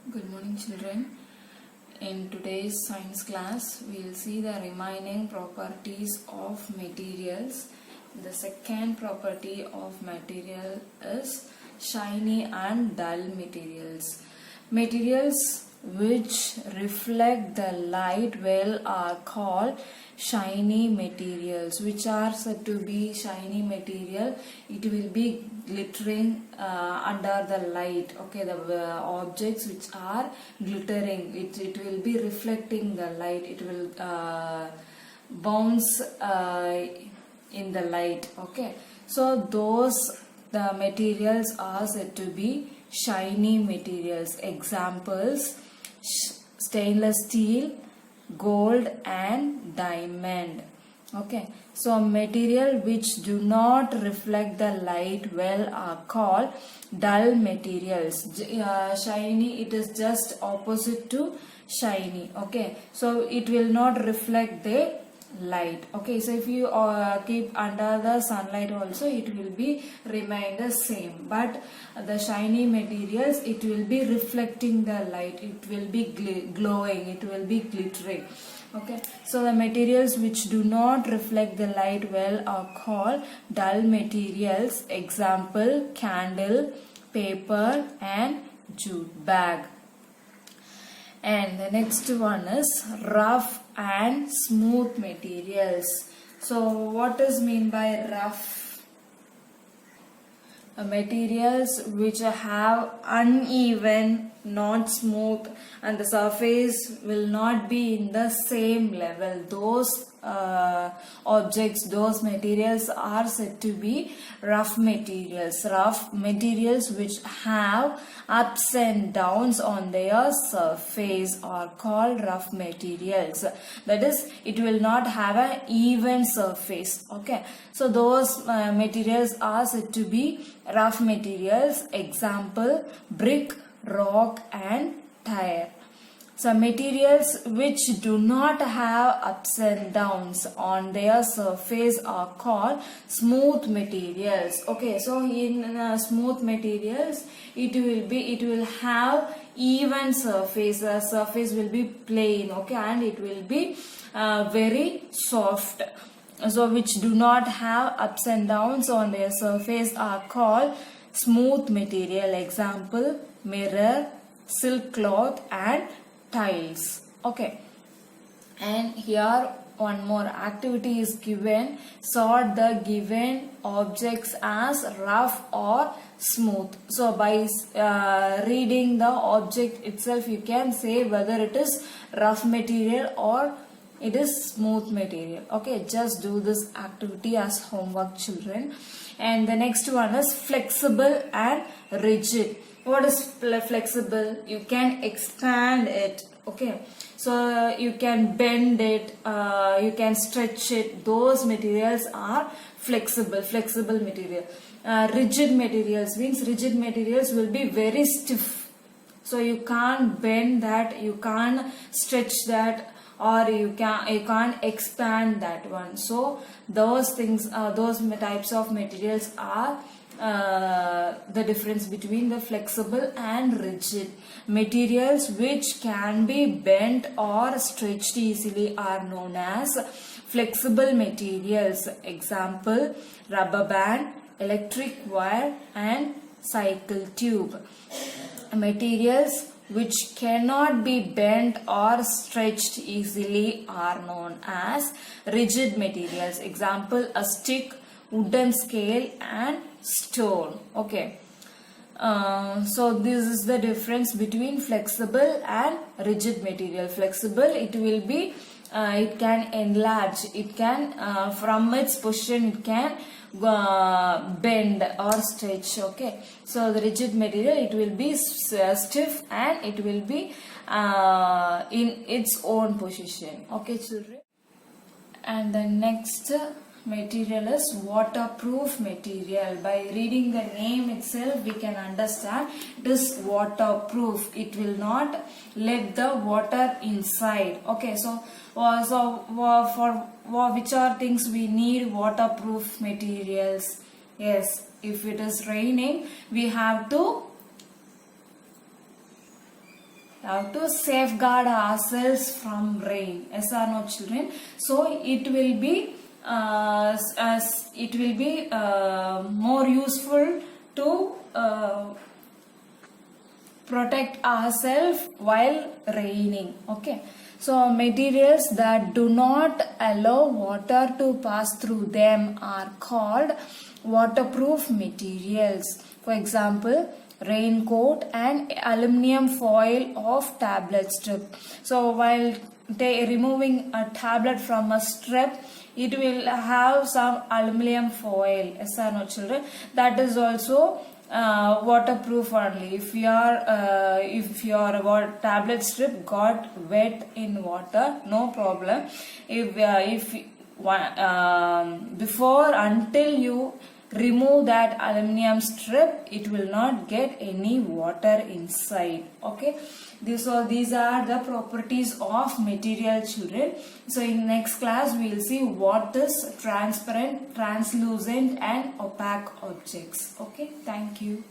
Good morning, children. In today's science class, we will see the remaining properties of materials. The second property of material is shiny and dull materials. Materials which reflect the light well are called shiny materials. Which are said to be shiny material? It will be glittering under the light. Okay, the objects which are glittering, it will be reflecting the light. It will bounce in the light. Okay, so those the materials are said to be shiny materials. Examples: stainless steel, gold and diamond. Okay, so material which do not reflect the light well are called dull materials. Shiny, it is just opposite to shiny. Okay, so it will not reflect the light. Okay, so if you keep under the sunlight also, it will be remain the same, but the shiny materials, it will be reflecting the light, it will be glowing, it will be glittering. Okay, so the materials which do not reflect the light well are called dull materials. Example: candle, paper and jute bag. And the next one is rough and smooth materials. So what is mean by rough? Materials which have uneven, not smooth, and the surface will not be in the same level. Those objects, those materials are said to be rough materials. Rough materials which have ups and downs on their surface are called rough materials. That is, it will not have an even surface. Okay, so those materials are said to be rough materials. Example: brick, rock and tire. So materials which do not have ups and downs on their surface are called smooth materials. Okay, so in smooth materials, it will have even surface. The surface will be plain. Okay, and it will be very soft. So which do not have ups and downs on their surface are called smooth material. Example: mirror, silk cloth and tiles. Okay, and here one more activity is given. Sort the given objects as rough or smooth. So by reading the object itself, you can say whether it is rough material or it is smooth material. Okay, just do this activity as homework, children. And the next one is flexible and rigid. What is flexible? You can expand it. Okay, so you can bend it, you can stretch it. Those materials are flexible material. Rigid materials means rigid materials will be very stiff. So you can't bend that, you can't stretch that, or you can't expand that one. So those things, those types of materials are the difference between the flexible and rigid. Materials which can be bent or stretched easily are known as flexible materials. Example: rubber band, electric wire and cycle tube. Materials which cannot be bent or stretched easily are known as rigid materials. Example: a stick, wooden scale and stone. Okay, so this is the difference between flexible and rigid material. Flexible, it will be it can enlarge, it can from its position it can bend or stretch. Okay, so the rigid material, it will be stiff and it will be in its own position. Okay, children. And the next material is waterproof material. By reading the name itself, we can understand it is waterproof. It will not let the water inside. Okay, so for which are things we need waterproof materials? Yes, if it is raining, we have to have to safeguard ourselves from rain. Yes or no, children? So it will be more useful to protect ourselves while raining. Okay, so materials that do not allow water to pass through them are called waterproof materials. For example, raincoat and aluminum foil of tablet strip. So while removing a tablet from a strip, it will have some aluminum foil. Yes or no, children? That is also waterproof only. If your tablet strip got wet in water, no problem. Before, until you remove that aluminum strip, it will not get any water inside. Okay, these are the properties of material, children. So in next class we will see what is transparent, translucent and opaque objects. Okay, thank you.